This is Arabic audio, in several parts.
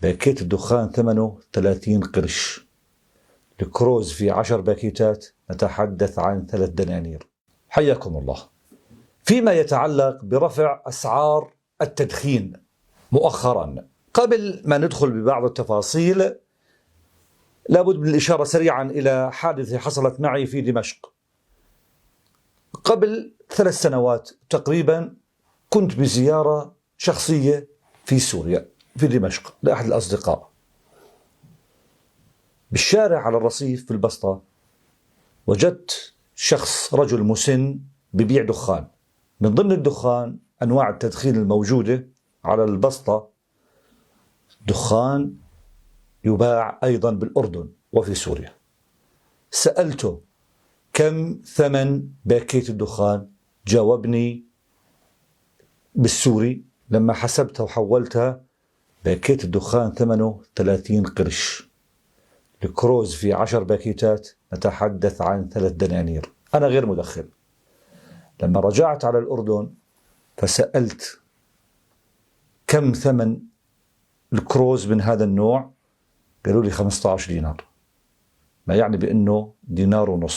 باكيت الدخان ثمنه 30 قرش. الكروز في 10 باكيتات نتحدث عن 3 دنانير. حياكم الله. فيما يتعلق برفع أسعار التدخين مؤخرا، قبل ما ندخل ببعض التفاصيل لابد من الإشارة سريعا إلى حادثة حصلت معي في دمشق. قبل 3 سنوات تقريبا كنت بزيارة شخصية في سوريا في دمشق لأحد الأصدقاء. بالشارع على الرصيف في البسطة وجدت شخص رجل مسن ببيع دخان. من ضمن الدخان أنواع التدخين الموجودة على البسطة دخان يباع أيضا بالأردن وفي سوريا. سألته كم ثمن باكيت الدخان؟ جاوبني بالسوري لما حسبتها وحولتها باكيت الدخان ثمنه 30 قرش. الكروز في 10 باكيتات نتحدث عن 3 دنانير. أنا غير مدخن. لما رجعت على الأردن فسألت كم ثمن الكروز من هذا النوع؟ قالوا لي 15 دينار، ما يعني بأنه 1.5 دينار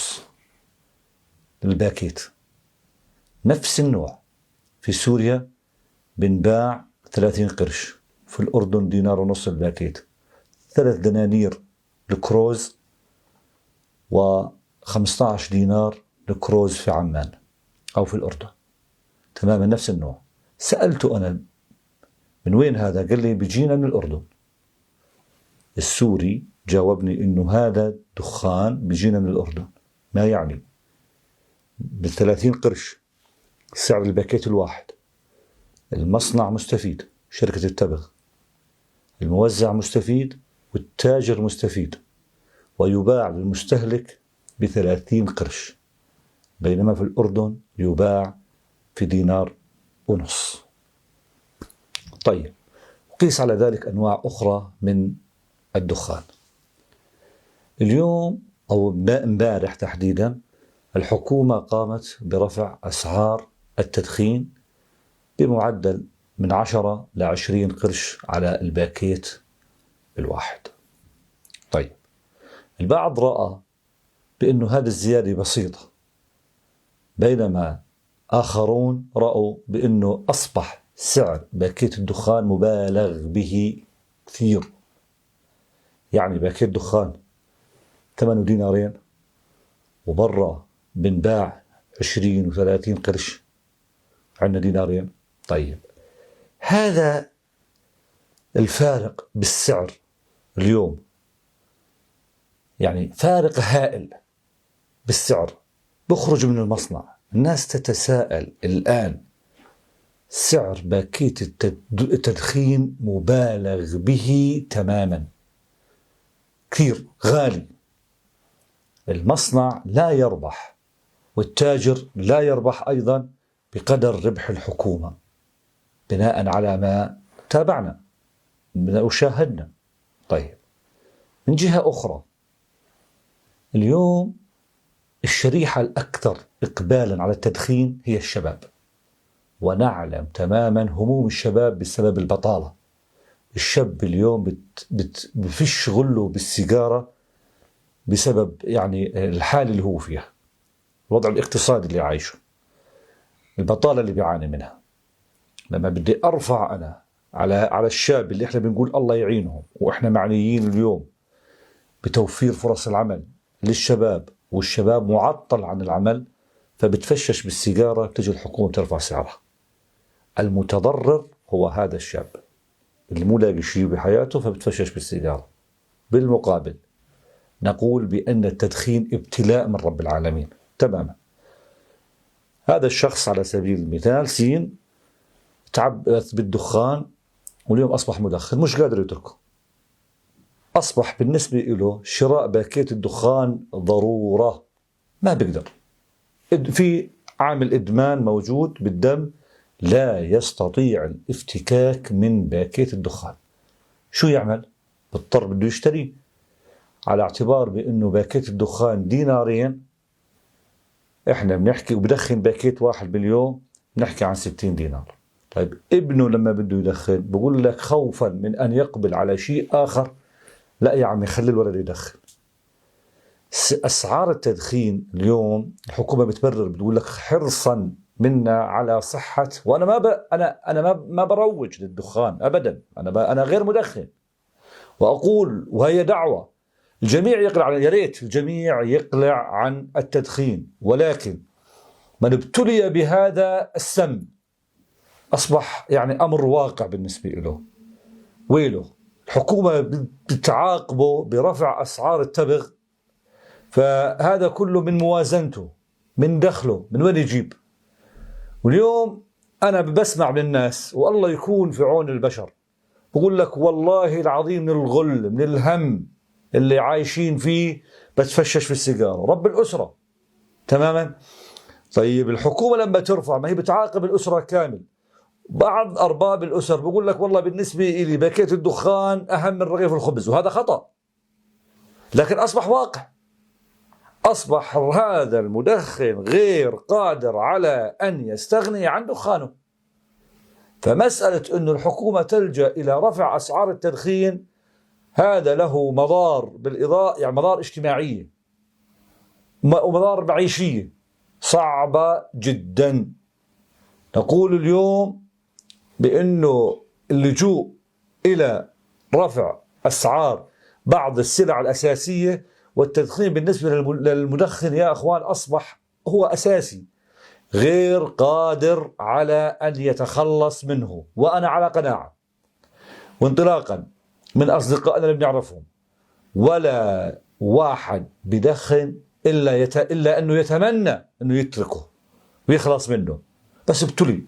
للباكيت. نفس النوع في سوريا بنباع 30 قرش، في الأردن 1.5 دينار الباكيت. 3 دنانير الكروز و15 دينار الكروز في عمان أو في الأردن، تماما نفس النوع. سألته أنا من وين هذا؟ قال لي بيجينا من الأردن. السوري جاوبني إنه هذا دخان بيجينا من الأردن، ما يعني ب30 قرش سعر الباكيت الواحد. المصنع مستفيد، شركة التبغ، الموزع مستفيد، والتاجر مستفيد، ويباع للمستهلك ب30 قرش، بينما في الأردن يباع في 1.5 دينار. طيب، قيس على ذلك أنواع أخرى من الدخان. اليوم أو امبارح تحديدا الحكومة قامت برفع أسعار التدخين بمعدل من 10 ل 20 قرش على الباكيت الواحد. طيب، البعض رأى بأنه هذه الزيادة بسيطة، بينما آخرون رأوا بأنه أصبح سعر باكيت الدخان مبالغ به كثير. يعني باكيت دخان ثمنه 2 دينارين وبرا بنباع 20 و30 قرش، عندنا 2 دينارين. طيب، هذا الفارق بالسعر اليوم، يعني فارق هائل بالسعر، بخرج من المصنع. الناس تتساءل الآن، سعر باكيت التدخين مبالغ به تماما، كثير غالي. المصنع لا يربح والتاجر لا يربح أيضا بقدر ربح الحكومة، بناء على ما تابعنا وشاهدنا. طيب، من جهة أخرى اليوم الشريحة الأكثر إقبالا على التدخين هي الشباب، ونعلم تماما هموم الشباب بسبب البطالة. الشاب اليوم بفش غله بالسيجارة بسبب يعني الحالة اللي هو فيها، الوضع الاقتصادي اللي عايشه، البطالة اللي بيعاني منها. لما بدي أرفع أنا على الشاب اللي إحنا بنقول الله يعينهم، وإحنا معنيين اليوم بتوفير فرص العمل للشباب، والشباب معطل عن العمل، فبتفشش بالسيجارة، تجي الحكومة ترفع سعرها. المتضرر هو هذا الشاب اللي مو لاقي شيء بحياته فبتفشش بالسيجارة. بالمقابل نقول بأن التدخين ابتلاء من رب العالمين تماما. هذا الشخص على سبيل المثال سين تعبث بالدخان واليوم أصبح مدخن، مش قادر يتركه. أصبح بالنسبة له شراء باكيت الدخان ضرورة، ما بيقدر. في عامل إدمان موجود بالدم، لا يستطيع الافتكاك من باكيت الدخان. شو يعمل؟ بالضطر بده يشتري، على اعتبار بأنه باكيت الدخان 2 دينارين. إحنا بنحكي وبدخن باكيت واحد باليوم، بنحكي عن 60 دينار. طيب ابنه لما بده يدخن بقول لك خوفا من أن يقبل على شيء آخر، لا يا عمي خلي الولد يدخن. أسعار التدخين اليوم الحكومة بتبرر، بتقول لك حرصا منا على صحة، وأنا ما بروج للدخان أبدا، أنا غير مدخن، وأقول وهي دعوة الجميع يقلع يا ريت الجميع يقلع عن التدخين، ولكن من ابتلي بهذا السم أصبح يعني أمر واقع بالنسبة له، ويله الحكومة بتعاقبه برفع أسعار التبغ، فهذا كله من موازنته، من دخله، من وين يجيب؟ واليوم أنا بسمع من الناس، والله يكون في عون البشر، بقول لك والله العظيم من الغل من الهم اللي عايشين فيه بتفشش في السيجارة، رب الأسرة تماما. طيب الحكومة لما ترفع ما هي بتعاقب الأسرة كامل. بعض أرباب الأسر بقول لك والله بالنسبة إلي باكيت الدخان أهم من رغيف الخبز، وهذا خطأ، لكن أصبح واقع. أصبح هذا المدخن غير قادر على أن يستغني عن دخانه. فمسألة أن الحكومة تلجأ إلى رفع أسعار التدخين هذا له مضار بالإضاءة، يعني مضار اجتماعية ومضار معيشية صعبة جدا. نقول اليوم بأنه اللجوء إلى رفع أسعار بعض السلع الأساسية والتدخين بالنسبة للمدخن يا أخوان أصبح هو أساسي، غير قادر على أن يتخلص منه. وأنا على قناعة وانطلاقا من أصدقائنا اللي بنعرفهم، ولا واحد بدخن إلا أنه يتمنى أنه يتركه ويخلص منه، بس ابتلي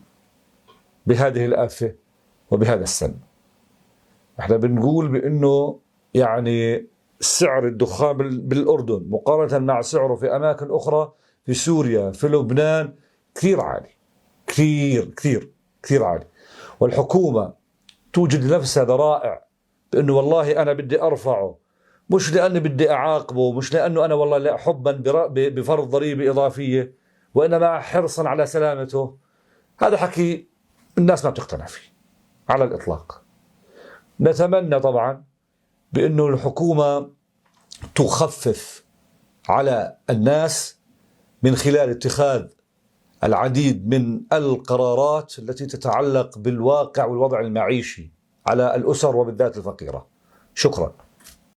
بهذه الآفة وبهذا السم. احنا بنقول بأنه يعني سعر الدخان بالأردن مقارنة مع سعره في أماكن أخرى في سوريا في لبنان كثير عالي، كثير عالي. والحكومة توجد لنفسها ذرائع بأنه والله أنا بدي أرفعه، مش لأني بدي أعاقبه، مش لأنه أنا والله لا حبا بفرض ضريبة إضافية، وإنما حرصا على سلامته. هذا حكي الناس ما بتقتنع فيه على الإطلاق. نتمنى طبعا بأنه الحكومة تخفف على الناس من خلال اتخاذ العديد من القرارات التي تتعلق بالواقع والوضع المعيشي على الأسر وبالذات الفقيرة. شكرا.